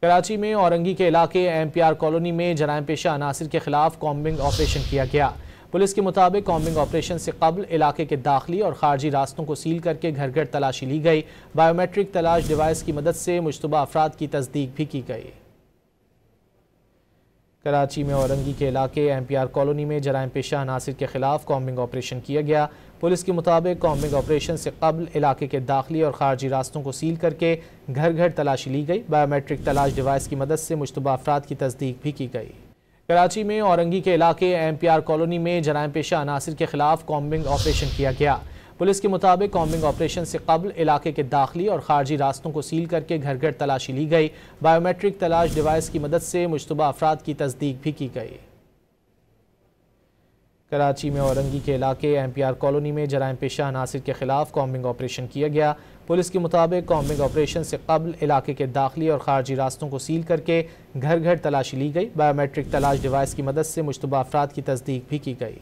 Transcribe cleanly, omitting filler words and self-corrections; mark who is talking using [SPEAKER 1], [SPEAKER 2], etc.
[SPEAKER 1] कराची में औरंगी के इलाके MPR कॉलोनी में जराइम पेशा अनासिर के खिलाफ कॉम्बिंग ऑपरेशन किया गया। पुलिस के मुताबिक कॉम्बिंग ऑपरेशन से कबल इलाके के दाखिली और खारजी रास्तों को सील करके घर घर तलाशी ली गई। बायोमेट्रिक तलाश डिवाइस की मदद से मुश्तबा अफराद की तस्दीक भी की गई। कराची में औरंगी के इलाके MPR कॉलोनी में जराइम पेशा अनासिर के खिलाफ कॉम्बिंग ऑपरेशन किया गया। पुलिस के मुताबिक कॉम्बिंग ऑपरेशन से कबल इलाके के दाखिली और खारजी रास्तों को सील करके घर घर तलाशी ली गई। बायोमेट्रिक तलाश डिवाइस की मदद से मुश्तबा अफराद की तस्दीक भी की गई। कराची में औरंगी के इलाके MPR कॉलोनी में जराइम पेशा अनासिर के खिलाफ कॉम्बिंग ऑपरेशन किया गया। पुलिस के मुताबिक कॉम्बिंग ऑपरेशन से कबल इलाके के दाखिली और खारजी रास्तों को सील करके घर घर तलाशी ली गई। बायोमेट्रिक तलाश डिवाइस की मदद से मुश्तबा अफराद की तस्दीक भी की गई। कराची में औरंगी के इलाके MPR कॉलोनी में जराइम पेशा अनासिर के खिलाफ कॉम्बिंग ऑपरेशन किया गया। पुलिस के मुताबिक कॉम्बिंग ऑपरेशन से कबल इलाके के दाखिली और खारजी रास्तों को सील करके घर घर तलाशी ली गई। बायोमेट्रिक तलाश डिवाइस की मदद से मुश्तबा अफराद की तस्दीक भी की गई।